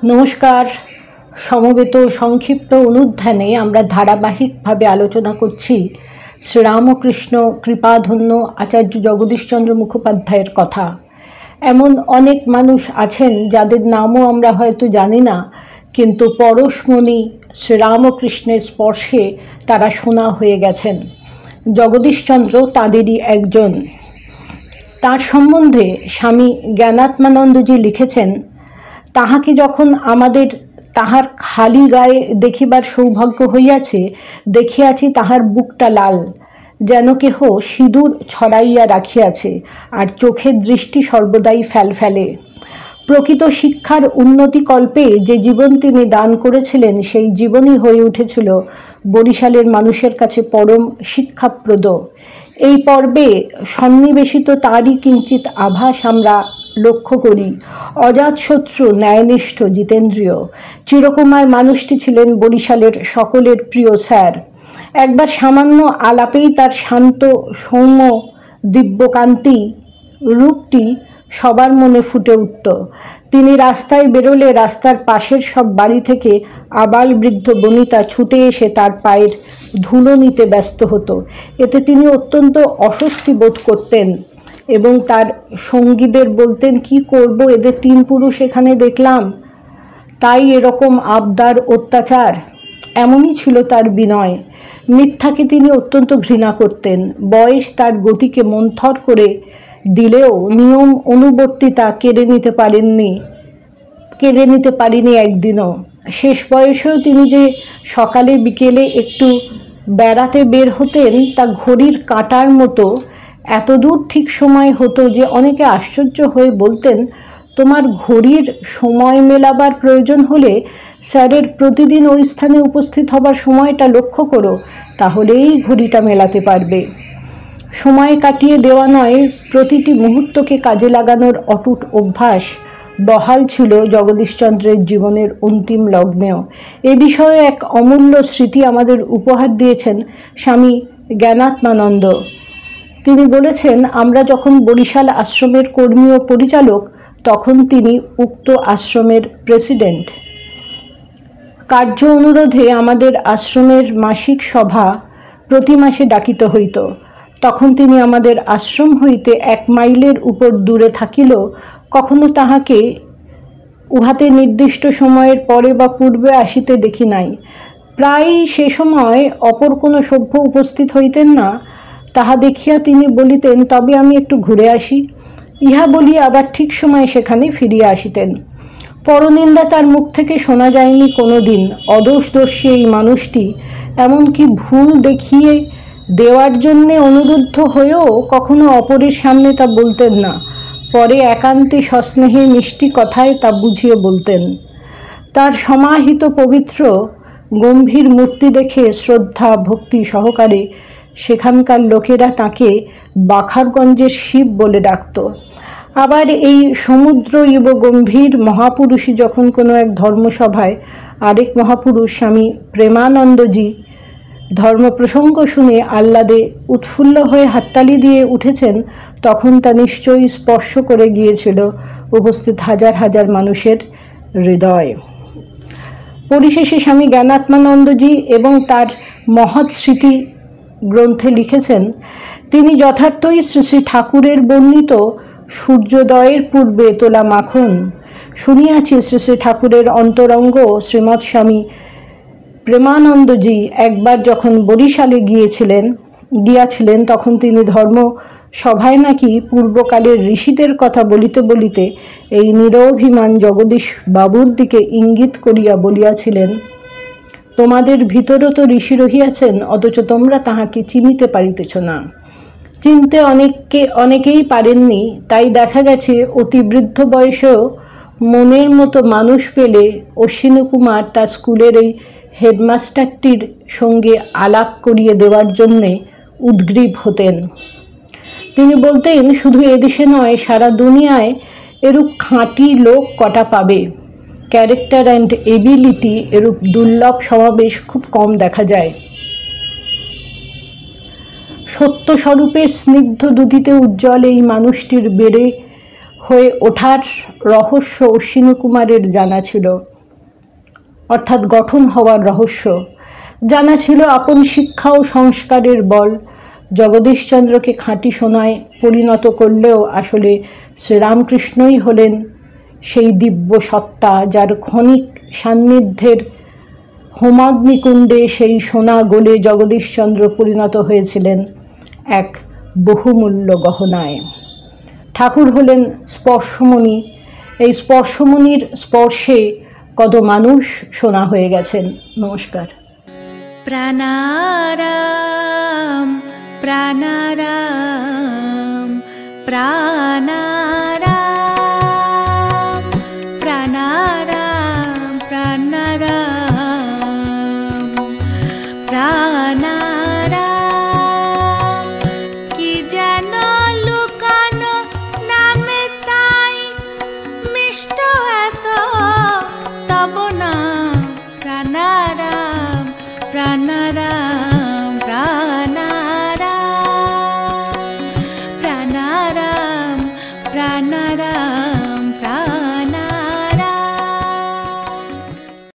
নমস্কার। সমবেত সংক্ষিপ্ত অনুধ্যানে আমরা ধারাবাহিকভাবে আলোচনা করছি শ্রীরামকৃষ্ণ কৃপাধন্য আচার্য জগদীশচন্দ্র মুখোপাধ্যায়ের কথা। এমন অনেক মানুষ আছেন যাদের নামও আমরা হয়তো জানি না, কিন্তু পরশমণি শ্রীরামকৃষ্ণের স্পর্শে তারা সোনা হয়ে গেছেন। জগদীশচন্দ্র তাদেরই একজন। তার সম্বন্ধে স্বামী জ্ঞানাত্মানন্দজি লিখেছেন, তাহাকে যখন আমাদের তাহার খালি গায়ে দেখিবার সৌভাগ্য হইয়াছে, দেখিয়াছি তাহার বুকটা লাল, যেন কেহ সিঁদুর ছড়াইয়া রাখিয়াছে, আর চোখের দৃষ্টি সর্বদাই ফ্যালফ্যালে। প্রকৃত শিক্ষার উন্নতিকল্পে যে জীবন তিনি দান করেছিলেন, সেই জীবনই হয়ে উঠেছিল বরিশালের মানুষের কাছে পরম শিক্ষাপ্রদ। এই পর্বে সন্নিবেশিত তারই কিঞ্চিত আভাস আমরা লক্ষ্য করি। অজাতশত্রু, ন্যায়নিষ্ঠ, জিতেন্দ্রীয়, চিরকুমার মানুষটি ছিলেন বরিশালের সকলের প্রিয় স্যার। একবার সামান্য আলাপেই তার শান্ত সৌম্য দিব্যকান্তি রূপটি সবার মনে ফুটে উঠত। তিনি রাস্তায় বেরোলে রাস্তার পাশের সব বাড়ি থেকে আবাল বৃদ্ধ বনিতা ছুটে এসে তার পায়ের ধুলো নিতে ব্যস্ত হতো। এতে তিনি অত্যন্ত অস্বস্তি বোধ করতেন এবং তার সঙ্গীদের বলতেন, কি করব, এদের তিন পুরুষ এখানে দেখলাম, তাই এরকম আবদার অত্যাচার। এমনই ছিল তার বিনয়। মিথ্যাকে তিনি অত্যন্ত ঘৃণা করতেন। বয়স তার গতিকে মন্থর করে দিলেও নিয়ম অনুবর্তিতা কেড়ে নিতে পারিনি একদিনও। শেষ বয়সেও তিনি যে সকালে বিকেলে একটু বেড়াতে বের হতেন, তা ঘড়ির কাঁটার মতো এতদূর ঠিক সময় হতো যে অনেকে আশ্চর্য হয়ে বলতেন, তোমার ঘড়ির সময় মেলাবার প্রয়োজন হলে স্যারের প্রতিদিন ওই স্থানে উপস্থিত হবার সময়টা লক্ষ্য করো, তাহলেই ঘড়িটা মেলাতে পারবে। সময় কাটিয়ে দেওয়া নয়, প্রতিটি মুহূর্তকে কাজে লাগানোর অটুট অভ্যাস বহাল ছিল জগদীশচন্দ্রের জীবনের অন্তিম লগ্নেও। এ বিষয়ে এক অমূল্য স্মৃতি আমাদের উপহার দিয়েছেন স্বামী জ্ঞানাত্মানন্দ। তিনি বলেছেন, আমরা যখন বরিশাল আশ্রমের কর্মী ও পরিচালক, তখন তিনি উক্ত আশ্রমের প্রেসিডেন্ট। কার্য অনুরোধে আমাদের আশ্রমের মাসিক সভা প্রতি মাসে ডাকিত হইত। তখন তিনি আমাদের আশ্রম হইতে 1 মাইলের উপর দূরে থাকিলেও কখনো তাহাকে উহাতে নির্দিষ্ট সময়ের পরে বা পূর্বে আসিতে দেখি নাই। প্রায় সে সময় অপর কোনো সভ্য উপস্থিত হইতেন না। তাহা দেখিয়া তিনি বলিতেন, তবে আমি একটু ঘুরে আসি। ইহা বলিয়া আবার ঠিক সময় সেখানে ফিরিয়া আসিতেন। পরনিন্দা তার মুখ থেকে শোনা যায়নি কোনো দিন। অদোষদর্শী এই মানুষটি এমনকি ভুল দেখিয়ে দেওয়ার জন্যে অনুরুদ্ধ হয়েও কখনো অপরের সামনে তা বলতেন না। পরে একান্তে সস্নেহে মিষ্টি কথায় তা বুঝিয়ে বলতেন। তার সমাহিত পবিত্র গম্ভীর মূর্তি দেখে শ্রদ্ধা ভক্তি সহকারে সেখানকার লোকেরা তাকে বাখারগঞ্জের শিব বলে ডাকত। আবার এই সমুদ্র ইব গম্ভীর মহাপুরুষই যখন কোনো এক ধর্মসভায় আরেক মহাপুরুষ স্বামী প্রেমানন্দজি ধর্ম প্রসঙ্গ শুনে আহ্লাদে উৎফুল্ল হয়ে হাততালি দিয়ে উঠেছেন, তখন তা নিশ্চয়ই স্পর্শ করে গিয়েছিল উপস্থিত হাজার হাজার মানুষের হৃদয়। পরিশেষে স্বামী জ্ঞানাত্মানন্দজি এবং তার মহৎ স্মৃতি গ্রন্থে লিখেছেন, তিনি যথার্থই শ্রী শ্রী ঠাকুরের বর্ণিত সূর্যোদয়ের পূর্বে তোলা মাখন। শুনিয়াছি শ্রী শ্রী ঠাকুরের অন্তরঙ্গ শ্রীমৎ স্বামী প্রেমানন্দজি একবার যখন বরিশালে গিয়াছিলেন, তখন তিনি ধর্ম সভায় নাকি পূর্বকালের ঋষিদের কথা বলিতে বলিতে এই নিরভিমান জগদীশ বাবুর দিকে ইঙ্গিত করিয়া বলিয়াছিলেন, তোমাদের ভিতরও তো ঋষি রহিয়াছেন, অথচ তোমরা তাহাকে চিনিতে পারিতেছ না। চিনতে অনেকেই পারেননি। তাই দেখা গেছে অতি বৃদ্ধ বয়সেও মনের মতো মানুষ পেলে অশ্বিনীকুমার তার স্কুলের এই হেডমাস্টারটির সঙ্গে আলাপ করিয়ে দেওয়ার জন্যে উদ্গ্রীব হতেন। তিনি বলতেন, শুধু এদেশে নয়, সারা দুনিয়ায় এরূপ খাঁটি লোক কটা পাবে। ক্যারেক্টার অ্যান্ড এবিলিটি এরূপ দুর্লভ সমাবেশ খুব কম দেখা যায়। সত্যস্বরূপের স্নিগ্ধ দুধিতে উজ্জ্বল এই মানুষটির বেড়ে হয়ে ওঠার রহস্য অশ্বিনী কুমারের জানা ছিল, অর্থাৎ গঠন হওয়ার রহস্য জানা ছিল। আপন শিক্ষা ও সংস্কারের বল জগদীশচন্দ্রকে খাঁটি সোনায় পরিণত করলেও আসলে শ্রীরামকৃষ্ণই হলেন সেই দিব্য সত্তা, যার ক্ষণিক সান্নিধ্যের হোমাগ্নিকুণ্ডে সেই সোনা গলে জগদীশচন্দ্র পরিণত হয়েছিলেন এক বহুমূল্য গহনায়। ঠাকুর হলেন স্পর্শমণি। এই স্পর্শমণির স্পর্শে কত মানুষ সোনা হয়ে গেছেন। নমস্কার। প্রাণারাম প্রাণারাম প্রাণারাম প্রাণারাম প্রাণারাম প্রাণারাম। কি যেন লুকানো নামে তাই মিষ্ট এত তব নাম। প্রাণারাম প্রাণারাম প্রাণারাম প্রাণারাম প্রাণারাম